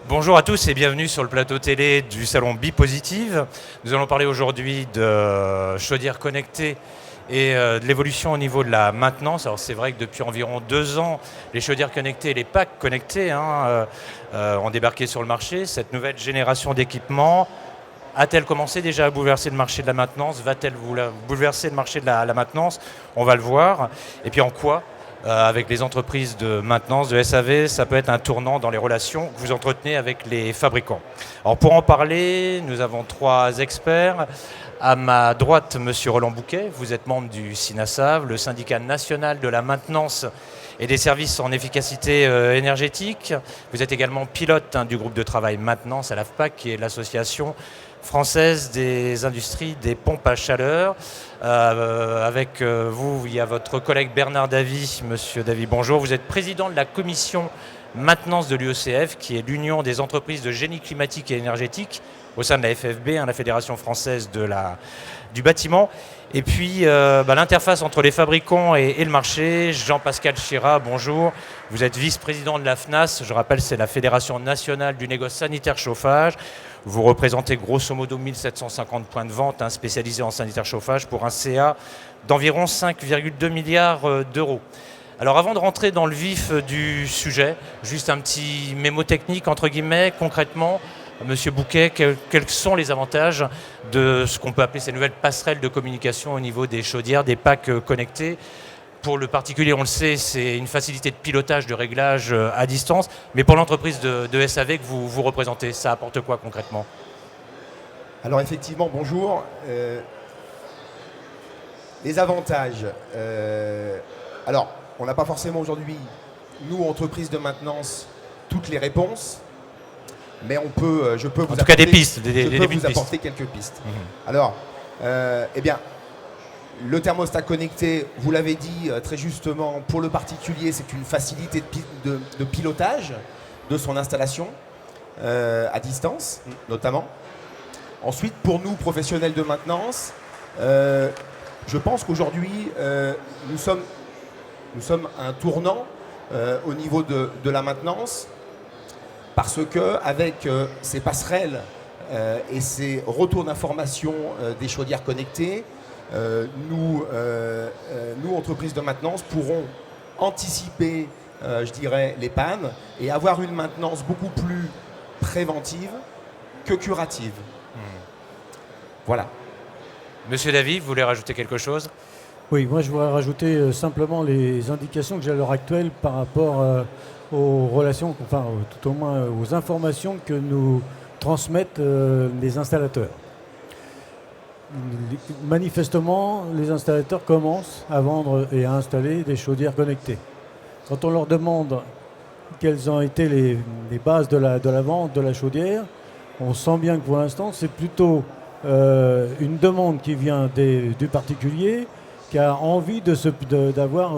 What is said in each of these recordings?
Bonjour à tous et bienvenue sur le plateau télé du salon Bipositive. Nous allons parler aujourd'hui de chaudières connectées et de l'évolution au niveau de la maintenance. Alors c'est vrai que depuis environ 2 ans, les chaudières connectées et les packs connectés ont débarqué sur le marché. Cette nouvelle génération d'équipements a-t-elle commencé déjà à bouleverser le marché de la maintenance? Va-t-elle bouleverser le marché de la maintenance? On va le voir. Et puis en quoi avec les entreprises de maintenance, de SAV, ça peut être un tournant dans les relations que vous entretenez avec les fabricants. Alors pour en parler, nous avons 3 experts. À ma droite, monsieur Roland Bouquet, vous êtes membre du SINASAV, le syndicat national de la maintenance et des services en efficacité énergétique. Vous êtes également pilote du groupe de travail maintenance à l'AFPAC, qui est l'association française des industries des pompes à chaleur. Avec vous, il y a votre collègue Bernard Davy. Monsieur Davy, bonjour. Vous êtes président de la commission maintenance de l'UECF, qui est l'Union des entreprises de génie climatique et énergétique, au sein de la FFB, la Fédération française du bâtiment. Et puis l'interface entre les fabricants et le marché, Jean-Pascal Chira, bonjour. Vous êtes vice-président de la FNAS, je rappelle c'est la Fédération nationale du négoce sanitaire chauffage. Vous représentez grosso modo 1750 points de vente spécialisés en sanitaire chauffage pour un CA d'environ 5,2 milliards d'euros. Alors avant de rentrer dans le vif du sujet, juste un petit mémo technique entre guillemets, concrètement, Monsieur Bouquet, quels sont les avantages de ce qu'on peut appeler ces nouvelles passerelles de communication au niveau des chaudières, des packs connectés? Pour le particulier, on le sait, c'est une facilité de pilotage, de réglage à distance. Mais pour l'entreprise de SAV que vous représentez, ça apporte quoi concrètement? Alors effectivement, bonjour. Les avantages. Alors, on n'a pas forcément aujourd'hui, nous, entreprises de maintenance, toutes les réponses. Mais je peux vous apporter, des pistes, apporter quelques pistes. Alors, le thermostat connecté, vous l'avez dit très justement, pour le particulier, c'est une facilité de pilotage de son installation à distance, notamment. Ensuite, pour nous, professionnels de maintenance, je pense qu'aujourd'hui, nous sommes à un tournant au niveau de la maintenance. Parce qu'avec ces passerelles et ces retours d'information des chaudières connectées, nous, entreprises de maintenance, pourrons anticiper, je dirais, les pannes et avoir une maintenance beaucoup plus préventive que curative. Voilà. Monsieur Davy, vous voulez rajouter quelque chose? Oui, moi je voudrais rajouter simplement les indications que j'ai à l'heure actuelle par rapport aux relations, enfin tout au moins aux informations que nous transmettent les installateurs. Manifestement, les installateurs commencent à vendre et à installer des chaudières connectées. Quand on leur demande quelles ont été les bases de la vente de la chaudière, on sent bien que pour l'instant c'est plutôt une demande qui vient du particulier qui a envie d'avoir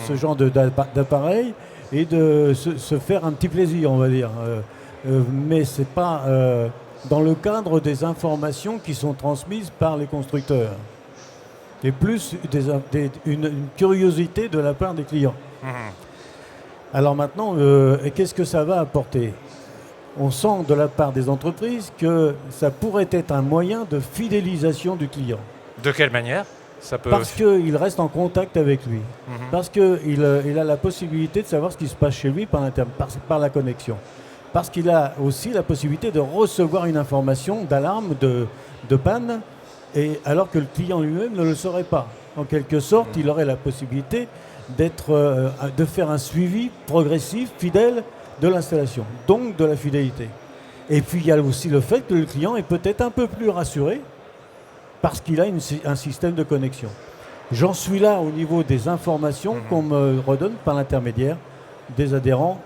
ce genre d'appareil et de se faire un petit plaisir, on va dire. Mais ce n'est pas dans le cadre des informations qui sont transmises par les constructeurs. C'est plus une curiosité de la part des clients. Alors maintenant, qu'est-ce que ça va apporter? On sent de la part des entreprises que ça pourrait être un moyen de fidélisation du client. De quelle manière? Parce qu'il reste en contact avec lui. Parce qu'il a la possibilité de savoir ce qui se passe chez lui par la connexion. Parce qu'il a aussi la possibilité de recevoir une information d'alarme, de panne, et alors que le client lui-même ne le saurait pas. En quelque sorte, il aurait la possibilité de faire un suivi progressif, fidèle de l'installation, donc de la fidélité. Et puis il y a aussi le fait que le client est peut-être un peu plus rassuré parce qu'il a un système de connexion. J'en suis là au niveau des informations qu'on me redonne par l'intermédiaire des adhérents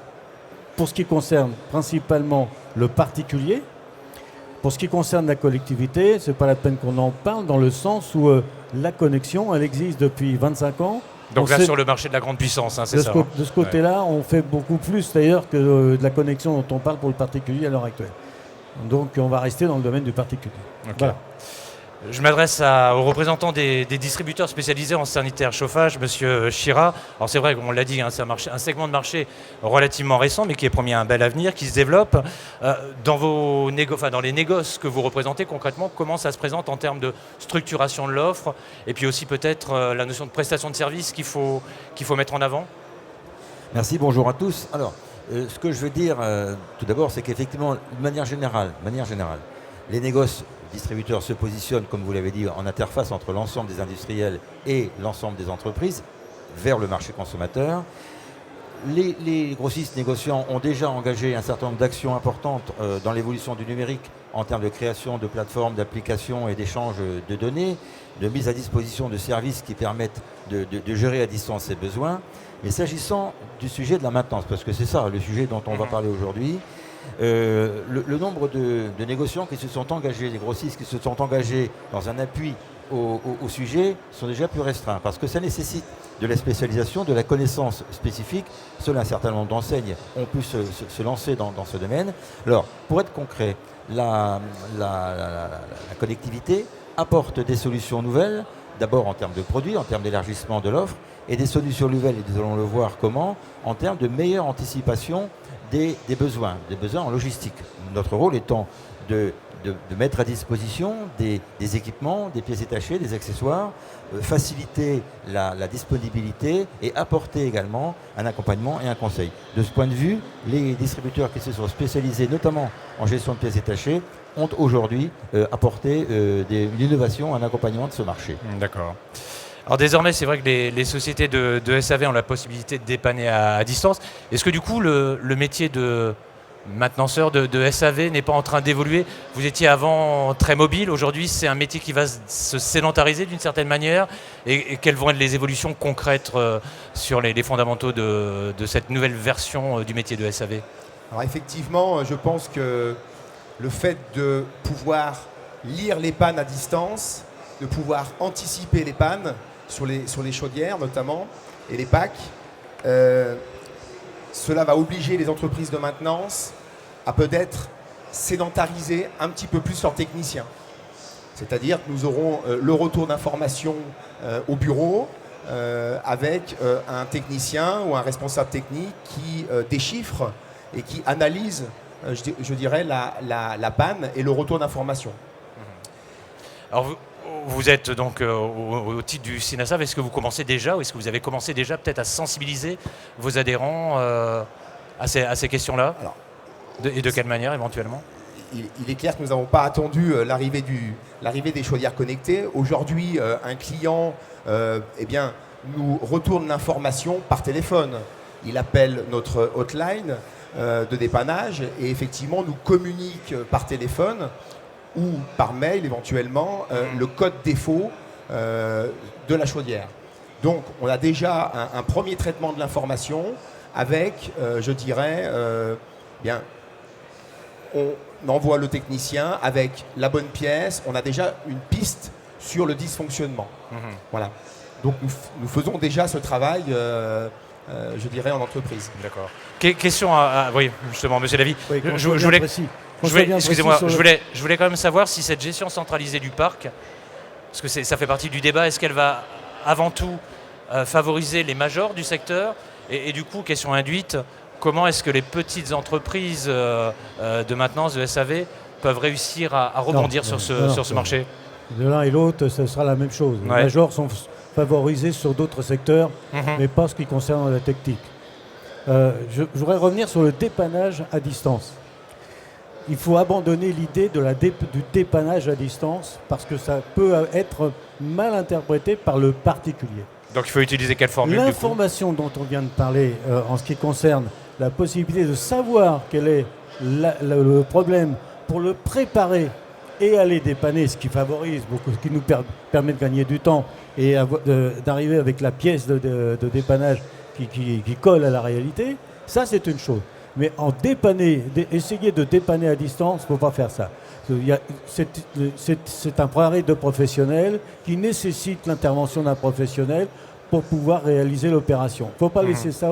pour ce qui concerne principalement le particulier. Pour ce qui concerne la collectivité, ce n'est pas la peine qu'on en parle dans le sens où la connexion, elle existe depuis 25 ans Donc là, sur le marché de la grande puissance, hein, c'est ça. De ce côté-là, on fait beaucoup plus d'ailleurs que de la connexion dont on parle pour le particulier à l'heure actuelle. Donc on va rester dans le domaine du particulier. Okay. Voilà. Je m'adresse aux représentants des distributeurs spécialisés en sanitaire chauffage, Monsieur Chira. Alors c'est vrai, on l'a dit, hein, c'est un segment de marché relativement récent, mais qui est promis un bel avenir, qui se développe. Dans les négoces que vous représentez concrètement, comment ça se présente en termes de structuration de l'offre, et puis aussi peut-être la notion de prestation de service qu'il faut mettre en avant? Merci, bonjour à tous. Alors, ce que je veux dire tout d'abord, c'est qu'effectivement, de manière générale, les négoces distributeurs se positionnent, comme vous l'avez dit, en interface entre l'ensemble des industriels et l'ensemble des entreprises vers le marché consommateur. Les grossistes négociants ont déjà engagé un certain nombre d'actions importantes dans l'évolution du numérique en termes de création de plateformes, d'applications et d'échange de données, de mise à disposition de services qui permettent de gérer à distance ces besoins. Mais s'agissant du sujet de la maintenance, parce que c'est ça le sujet dont on va parler aujourd'hui, le nombre de négociants qui se sont engagés, les grossistes qui se sont engagés dans un appui au sujet sont déjà plus restreints parce que ça nécessite de la spécialisation, de la connaissance spécifique. Seul un certain nombre d'enseignes ont pu se lancer dans ce domaine. Alors, pour être concret, la connectivité apporte des solutions nouvelles, d'abord en termes de produits, en termes d'élargissement de l'offre, et des solutions nouvelles, et nous allons le voir comment, en termes de meilleure anticipation des besoins en logistique. Notre rôle étant de mettre à disposition des équipements, des pièces détachées, des accessoires, faciliter la disponibilité et apporter également un accompagnement et un conseil. De ce point de vue, les distributeurs qui se sont spécialisés notamment en gestion de pièces détachées ont aujourd'hui apporté une innovation, un accompagnement de ce marché. D'accord. Alors désormais, c'est vrai que les sociétés de SAV ont la possibilité de dépanner à distance. Est-ce que du coup, le métier de maintenanceur de SAV n'est pas en train d'évoluer? Vous étiez avant très mobile, aujourd'hui c'est un métier qui va se sédentariser d'une certaine manière. Et quelles vont être les évolutions concrètes sur les fondamentaux de cette nouvelle version du métier de SAV? Alors effectivement, je pense que le fait de pouvoir lire les pannes à distance, de pouvoir anticiper les pannes sur les chaudières notamment et les packs, cela va obliger les entreprises de maintenance à peut-être sédentariser un petit peu plus leurs techniciens. C'est-à-dire que nous aurons le retour d'informations au bureau avec un technicien ou un responsable technique qui déchiffre et qui analyse, je dirais, la panne et le retour d'informations. Alors vous êtes donc au titre du SINASAV, est-ce que vous commencez déjà, ou est-ce que vous avez commencé déjà peut-être à sensibiliser vos adhérents à ces questions-là? Et de quelle manière éventuellement? Il est clair que nous n'avons pas attendu l'arrivée des chaudières connectées. Aujourd'hui, un client nous retourne l'information par téléphone. Il appelle notre hotline de dépannage et effectivement nous communique par téléphone ou par mail éventuellement le code défaut de la chaudière. Donc on a déjà un premier traitement de l'information avec, je dirais, on envoie le technicien avec la bonne pièce, on a déjà une piste sur le dysfonctionnement. Voilà. Donc nous faisons déjà ce travail, je dirais, en entreprise. D'accord. Question oui, justement, Monsieur Davy. Oui, je voulais quand même savoir si cette gestion centralisée du parc, parce que ça fait partie du débat, est-ce qu'elle va avant tout favoriser les majors du secteur et du coup, question induite, comment est-ce que les petites entreprises de maintenance de SAV peuvent réussir à rebondir sur ce marché? De l'un et l'autre, ce sera la même chose. Les majors sont favorisés sur d'autres secteurs, mais pas ce qui concerne la technique. Je voudrais revenir sur le dépannage à distance. Il faut abandonner l'idée du dépannage à distance parce que ça peut être mal interprété par le particulier. Donc il faut utiliser quelle formule? L'information dont on vient de parler en ce qui concerne la possibilité de savoir quel est le problème pour le préparer et aller dépanner, ce qui favorise beaucoup, ce qui nous permet de gagner du temps et d'arriver avec la pièce de dépannage qui colle à la réalité, ça c'est une chose. Mais essayer de dépanner à distance, il ne faut pas faire ça. C'est un travail de professionnel qui nécessite l'intervention d'un professionnel pour pouvoir réaliser l'opération. Il ne faut pas laisser ça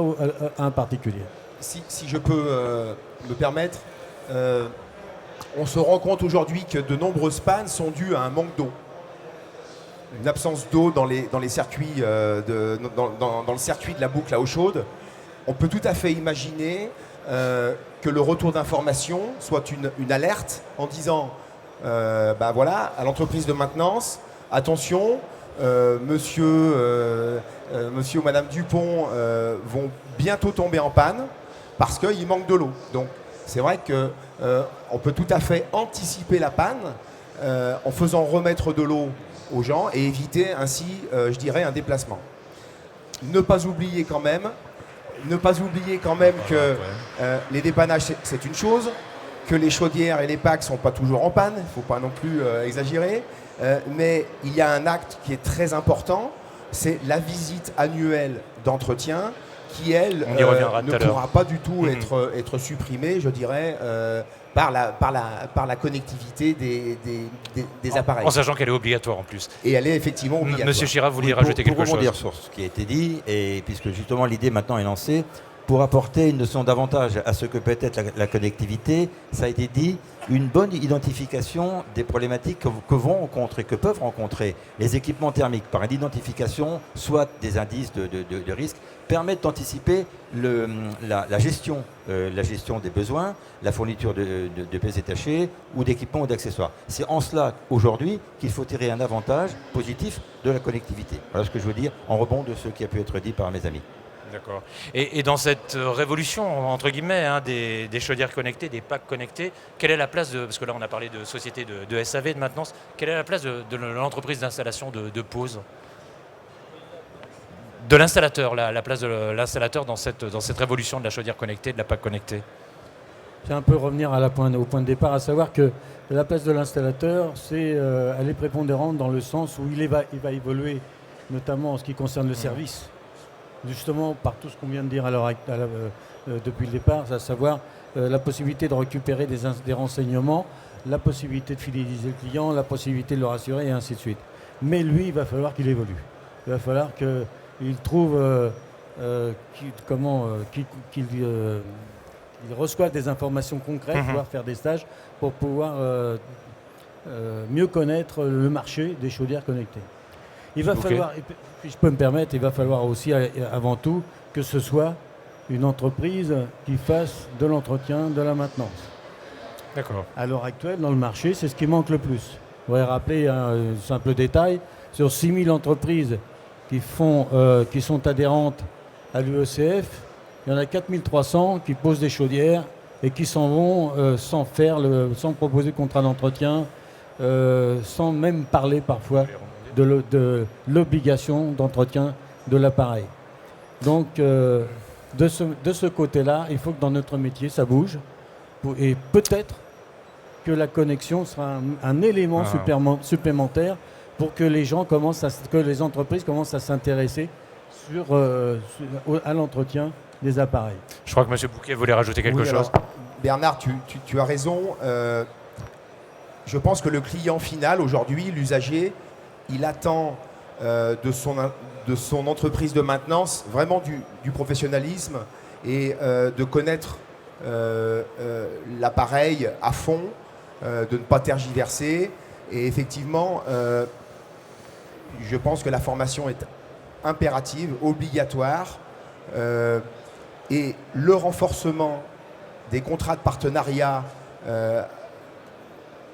à un particulier. Si je peux me permettre, on se rend compte aujourd'hui que de nombreuses pannes sont dues à un manque d'eau. Une absence d'eau dans les circuits, dans le circuit de la boucle à eau chaude. On peut tout à fait imaginer que le retour d'information soit une alerte en disant voilà, à l'entreprise de maintenance, attention, monsieur ou madame Dupont vont bientôt tomber en panne parce qu'il manque de l'eau. Donc c'est vrai qu'on peut tout à fait anticiper la panne en faisant remettre de l'eau aux gens et éviter ainsi, je dirais, un déplacement. Ne pas oublier quand même que les dépannages, c'est une chose, que les chaudières et les packs ne sont pas toujours en panne, il ne faut pas non plus exagérer, mais il y a un acte qui est très important, c'est la visite annuelle d'entretien qui, elle, ne pourra pas du tout être supprimée, je dirais, par la connectivité des appareils. En sachant qu'elle est obligatoire en plus. Et elle est effectivement obligatoire. Monsieur Chirac, vous vouliez rajouter quelque chose? Pour rebondir sur ce qui a été dit, et puisque justement l'idée maintenant est lancée, pour apporter une notion d'avantage à ce que peut être la connectivité, ça a été dit, une bonne identification des problématiques que vont rencontrer, que peuvent rencontrer les équipements thermiques par l'identification, soit des indices de risque, permettent d'anticiper la gestion des besoins, la fourniture de pièces détachées ou d'équipements ou d'accessoires. C'est en cela, aujourd'hui, qu'il faut tirer un avantage positif de la connectivité. Voilà ce que je veux dire en rebond de ce qui a pu être dit par mes amis. D'accord. Et dans cette révolution, entre guillemets, des chaudières connectées, des packs connectés, quelle est la place parce que là on a parlé de société de SAV, de maintenance, quelle est la place de l'entreprise d'installation de pause? De l'installateur, la place de l'installateur dans cette révolution de la chaudière connectée, de la PAC connectée? C'est un peu revenir au point de départ, à savoir que la place de l'installateur, elle est prépondérante dans le sens où il va évoluer, notamment en ce qui concerne le service. Justement, par tout ce qu'on vient de dire depuis le départ, à savoir la possibilité de récupérer des renseignements, la possibilité de fidéliser le client, la possibilité de le rassurer et ainsi de suite. Mais lui, il va falloir qu'il évolue. Il va falloir qu'il trouve qu'il reçoive des informations concrètes, pouvoir faire des stages pour pouvoir mieux connaître le marché des chaudières connectées. Il va falloir, si je peux me permettre, il va falloir aussi avant tout que ce soit une entreprise qui fasse de l'entretien, de la maintenance. D'accord. À l'heure actuelle, dans le marché, c'est ce qui manque le plus. Je voudrais rappeler un simple détail. Sur 6000 entreprises qui sont adhérentes à l'UECF, il y en a 4300 qui posent des chaudières et qui s'en vont sans proposer de contrat d'entretien, sans même parler parfois de l'obligation d'entretien de l'appareil. Donc, de ce côté-là, il faut que dans notre métier, ça bouge. Et peut-être que la connexion sera un élément supplémentaire pour que les entreprises commencent à s'intéresser à l'entretien des appareils. Je crois que M. Bouquet voulait rajouter quelque chose. Alors, Bernard, tu as raison. Je pense que le client final, aujourd'hui, l'usager, il attend de son entreprise de maintenance vraiment du professionnalisme et de connaître l'appareil à fond, de ne pas tergiverser. Et effectivement, je pense que la formation est impérative, obligatoire. Et le renforcement des contrats de partenariat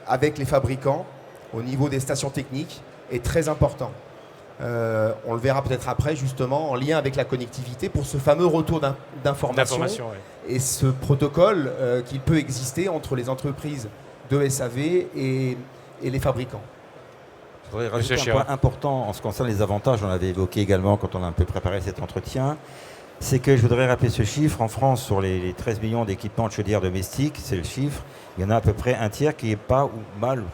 avec les fabricants au niveau des stations techniques est très important. On le verra peut-être après, justement, en lien avec la connectivité pour ce fameux retour d'information et ce protocole qui peut exister entre les entreprises de SAV et les fabricants. Je voudrais rajouter un point important en ce qui concerne les avantages, on l'avait évoqué également quand on a un peu préparé cet entretien, c'est que je voudrais rappeler ce chiffre. En France, sur les 13 millions d'équipements de chaudières domestiques, c'est le chiffre, il y en a à peu près un tiers qui n'est pas ou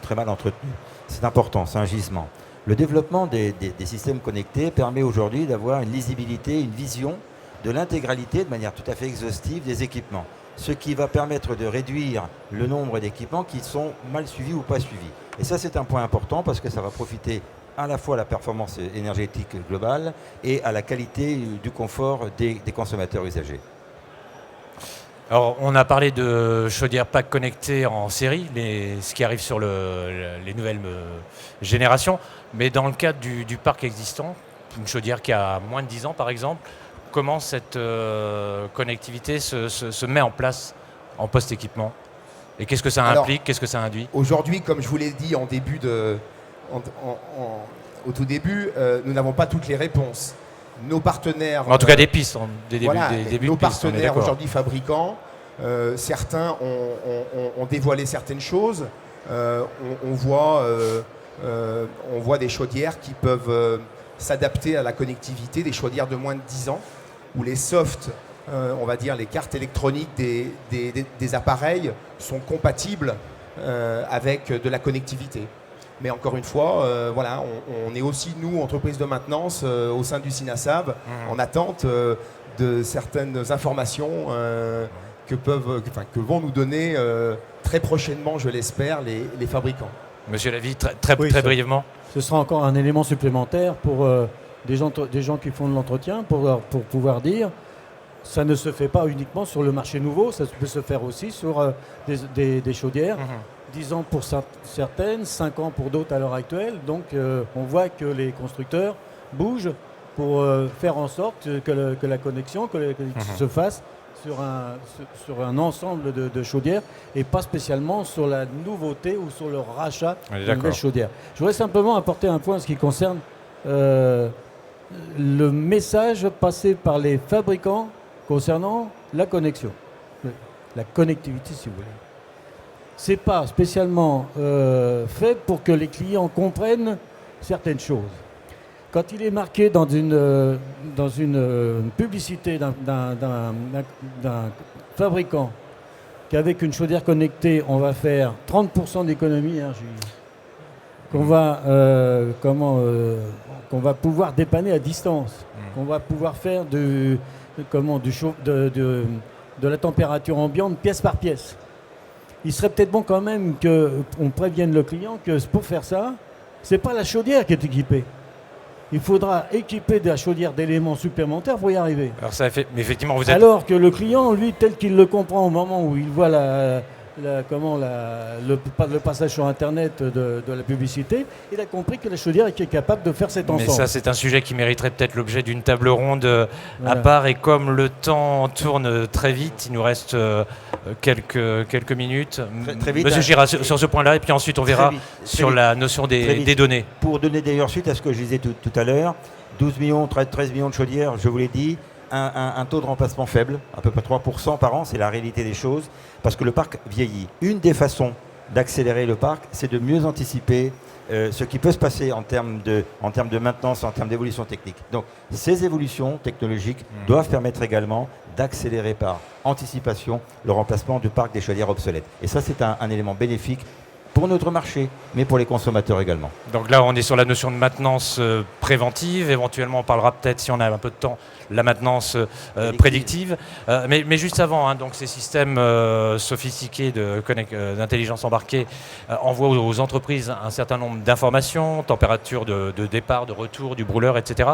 très mal entretenu. C'est important, c'est un gisement. Le développement des systèmes connectés permet aujourd'hui d'avoir une lisibilité, une vision de l'intégralité de manière tout à fait exhaustive des équipements, ce qui va permettre de réduire le nombre d'équipements qui sont mal suivis ou pas suivis. Et ça, c'est un point important parce que ça va profiter à la fois à la performance énergétique globale et à la qualité du confort des consommateurs usagers. Alors, on a parlé de chaudières PAC connectées en série, ce qui arrive sur les nouvelles générations, mais dans le cadre du parc existant, une chaudière qui a moins de 10 ans par exemple, comment cette connectivité se met en place en post-équipement? Et qu'est-ce que ça implique, qu'est-ce que ça induit? Aujourd'hui, comme je vous l'ai dit au tout début, nous n'avons pas toutes les réponses. Nos partenaires... En tout cas des pistes, des débuts nos de pistes, partenaires aujourd'hui fabricants, certains ont dévoilé certaines choses. On voit des chaudières qui peuvent s'adapter à la connectivité, des chaudières de moins de 10 ans, où les softs, on va dire les cartes électroniques des appareils sont compatibles avec de la connectivité. Mais encore une fois, voilà, on est aussi, nous, entreprise de maintenance, au sein du CINASAB, en attente de certaines informations que vont nous donner très prochainement, je l'espère, les fabricants. Monsieur Lavie, très brièvement. Ce sera encore un élément supplémentaire pour des gens qui font de l'entretien, pour pouvoir dire ça ne se fait pas uniquement sur le marché nouveau, ça peut se faire aussi sur des chaudières. 10 ans pour certaines, 5 ans pour d'autres à l'heure actuelle. Donc on voit que les constructeurs bougent pour faire en sorte que la connexion se fasse sur un ensemble de chaudières et pas spécialement sur la nouveauté ou sur le rachat de nouvelles chaudières. Je voudrais simplement apporter un point en ce qui concerne le message passé par les fabricants concernant la connexion, la connectivité si vous voulez. C'est pas spécialement fait pour que les clients comprennent certaines choses. Quand il est marqué dans une publicité d'un fabricant qu'avec une chaudière connectée, on va faire 30% d'économie qu'on va pouvoir dépanner à distance, qu'on va pouvoir faire de la température ambiante pièce par pièce. Il serait peut-être bon quand même qu'on prévienne le client que pour faire ça, ce n'est pas la chaudière qui est équipée. Il faudra équiper de la chaudière d'éléments supplémentaires pour y arriver. Alors ça fait, mais effectivement, vous êtes... Alors que le client, lui, tel qu'il le comprend au moment où il voit le passage sur Internet de la publicité, il a compris que la chaudière est capable de faire cet ensemble. Mais ça, c'est un sujet qui mériterait peut-être l'objet d'une table ronde à part. Et comme le temps tourne très vite, il nous reste quelques minutes. Très vite, Monsieur Girard, sur ce point-là, et puis ensuite on verra sur la notion des données. Pour donner d'ailleurs suite à ce que je disais tout à l'heure, 12 millions, 13 millions de chaudières, je vous l'ai dit, un taux de remplacement faible, à peu près 3% par an, c'est la réalité des choses, parce que le parc vieillit. Une des façons d'accélérer le parc, c'est de mieux anticiper ce qui peut se passer en termes de maintenance, en termes d'évolution technique. Donc ces évolutions technologiques doivent permettre également d'accélérer par anticipation le remplacement du parc des chaudières obsolètes. Et ça, c'est un élément bénéfique pour notre marché, mais pour les consommateurs également. Donc là, on est sur la notion de maintenance préventive. Éventuellement, on parlera peut-être, si on a un peu de temps, la maintenance prédictive. Mais juste avant, donc ces systèmes sophistiqués d'intelligence embarquée envoient aux entreprises un certain nombre d'informations, température de départ, de retour, du brûleur, etc.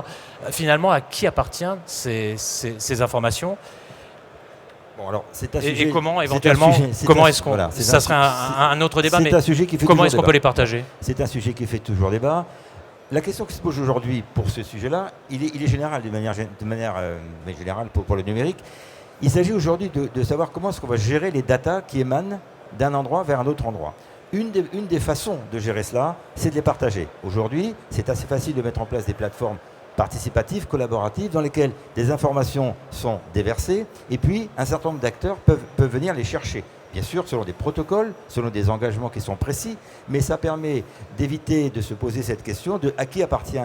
Finalement, à qui appartiennent ces informations ? Bon, alors, c'est un sujet, et comment éventuellement, ça serait un autre débat, mais un sujet qui fait comment est-ce qu'on débat. peut les partager? C'est un sujet qui fait toujours débat. La question qui se pose aujourd'hui pour ce sujet-là, il est général de manière générale pour le numérique. Il s'agit aujourd'hui de savoir comment est-ce qu'on va gérer les datas qui émanent d'un endroit vers un autre endroit. Une des façons de gérer cela, c'est de les partager. Aujourd'hui, c'est assez facile de mettre en place des plateformes participatives, collaboratives, dans lesquelles des informations sont déversées et puis un certain nombre d'acteurs peuvent venir les chercher. Bien sûr, selon des protocoles, selon des engagements qui sont précis, mais ça permet d'éviter de se poser cette question de à qui appartient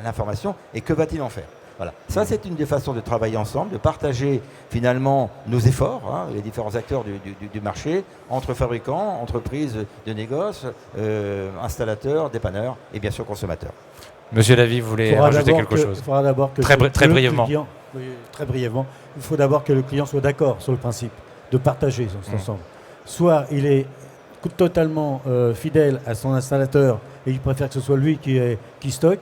l'information et que va-t-il en faire. Voilà. Ça, c'est une des façons de travailler ensemble, de partager finalement nos efforts, les différents acteurs du marché, entre fabricants, entreprises de négoce, installateurs, dépanneurs et bien sûr consommateurs. Monsieur Lavie, vous voulez rajouter quelque chose? Il faudra d'abord que très brièvement. Très brièvement. Il faut d'abord que le client soit d'accord sur le principe de partager ensemble. Soit il est totalement fidèle à son installateur et il préfère que ce soit lui qui stocke,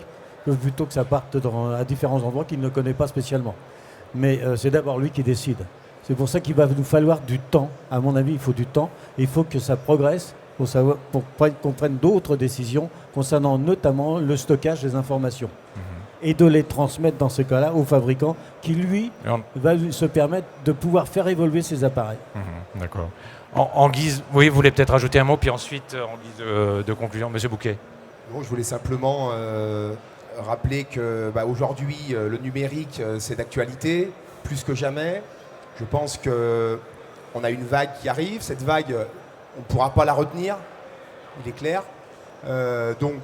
plutôt que ça parte à différents endroits qu'il ne connaît pas spécialement. Mais c'est d'abord lui qui décide. C'est pour ça qu'il va nous falloir du temps. À mon avis, il faut du temps. Il faut que ça progresse pour qu'on prenne d'autres décisions concernant notamment le stockage des informations. Et de les transmettre dans ce cas-là au fabricant qui, lui, va se permettre de pouvoir faire évoluer ses appareils. D'accord. En guise, oui, vous voulez peut-être rajouter un mot, puis ensuite, en guise de conclusion, Monsieur Bouquet. Non, je voulais simplement rappeler que aujourd'hui, le numérique, c'est d'actualité, plus que jamais. Je pense qu'on a une vague qui arrive. Cette vague, on ne pourra pas la retenir, il est clair. Donc,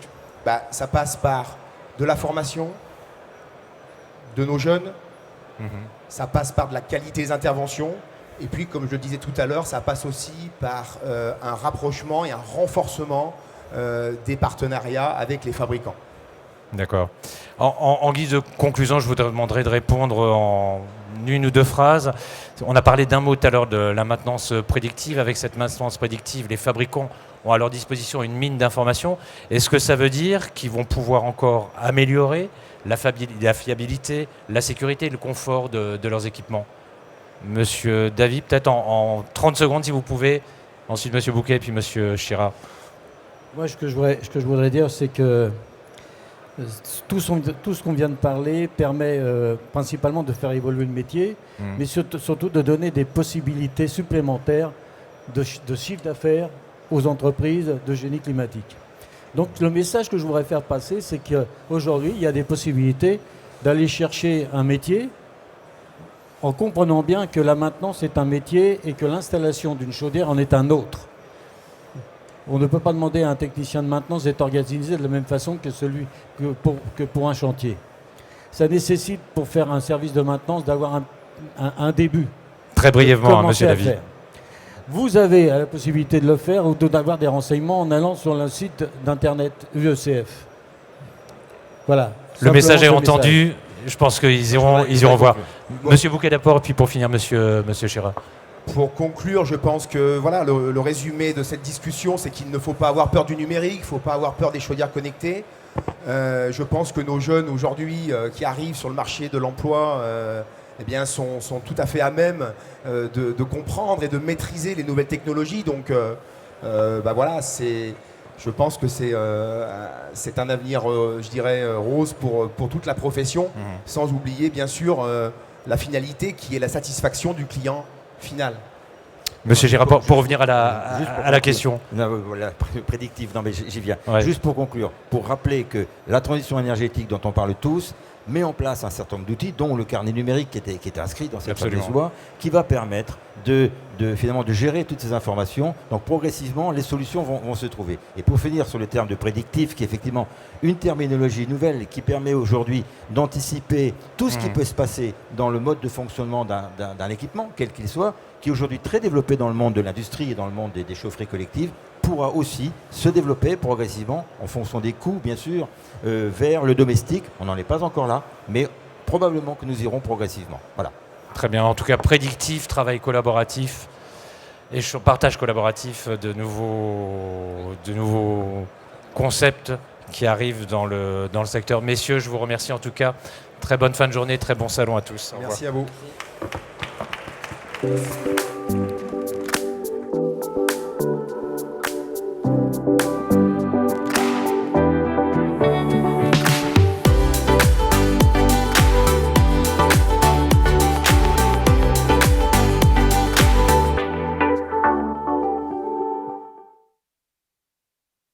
ça passe par de la formation de nos jeunes. Ça passe par de la qualité des interventions. Et puis, comme je le disais tout à l'heure, ça passe aussi par un rapprochement et un renforcement des partenariats avec les fabricants. D'accord. En guise de conclusion, je vous demanderai de répondre en une ou deux phrases. On a parlé d'un mot tout à l'heure de la maintenance prédictive. Avec cette maintenance prédictive, les fabricants ont à leur disposition une mine d'informations. Est-ce que ça veut dire qu'ils vont pouvoir encore améliorer la fiabilité, la sécurité et le confort de leurs équipements? Monsieur Davy, peut-être en 30 secondes si vous pouvez. Ensuite Monsieur Bouquet et puis Monsieur Chira. Moi, ce que je voudrais dire, c'est que tout ce qu'on vient de parler permet principalement de faire évoluer le métier, mais surtout de donner des possibilités supplémentaires de chiffre d'affaires aux entreprises de génie climatique. Donc le message que je voudrais faire passer, c'est qu'aujourd'hui, il y a des possibilités d'aller chercher un métier en comprenant bien que la maintenance est un métier et que l'installation d'une chaudière en est un autre. On ne peut pas demander à un technicien de maintenance d'être organisé de la même façon que pour un chantier. Ça nécessite, pour faire un service de maintenance, d'avoir un début. Très brièvement, Monsieur Davy. Vous avez la possibilité de le faire ou d'avoir des renseignements en allant sur le site d'internet UECF. Voilà. Le message est entendu. Je pense qu'ils iront voir. Monsieur Bouquet d'abord, puis pour finir, Monsieur Chira. Pour conclure, je pense que voilà, le résumé de cette discussion, c'est qu'il ne faut pas avoir peur du numérique, il ne faut pas avoir peur des chaudières connectées. Je pense que nos jeunes aujourd'hui qui arrivent sur le marché de l'emploi sont tout à fait à même de comprendre et de maîtriser les nouvelles technologies. Donc voilà, je pense que c'est un avenir, je dirais, rose pour toute la profession, sans oublier bien sûr la finalité qui est la satisfaction du client final. Monsieur Girard, pour revenir à la question. La prédictive, non mais j'y viens. Ouais. Juste pour conclure, pour rappeler que la transition énergétique dont on parle tous met en place un certain nombre d'outils, dont le carnet numérique qui est inscrit dans cette fameuse loi, qui va permettre finalement de gérer toutes ces informations. Donc progressivement, les solutions vont se trouver. Et pour finir sur le terme de prédictif, qui est effectivement une terminologie nouvelle qui permet aujourd'hui d'anticiper tout ce qui peut se passer dans le mode de fonctionnement d'un équipement, quel qu'il soit, qui est aujourd'hui très développé dans le monde de l'industrie et dans le monde des chaufferies collectives, pourra aussi se développer progressivement en fonction des coûts, bien sûr, vers le domestique. On n'en est pas encore là, mais probablement que nous irons progressivement. Voilà. Très bien. En tout cas, prédictif, travail collaboratif et partage collaboratif de nouveaux concepts qui arrivent dans le secteur. Messieurs, je vous remercie en tout cas. Très bonne fin de journée, très bon salon à tous. Merci à vous.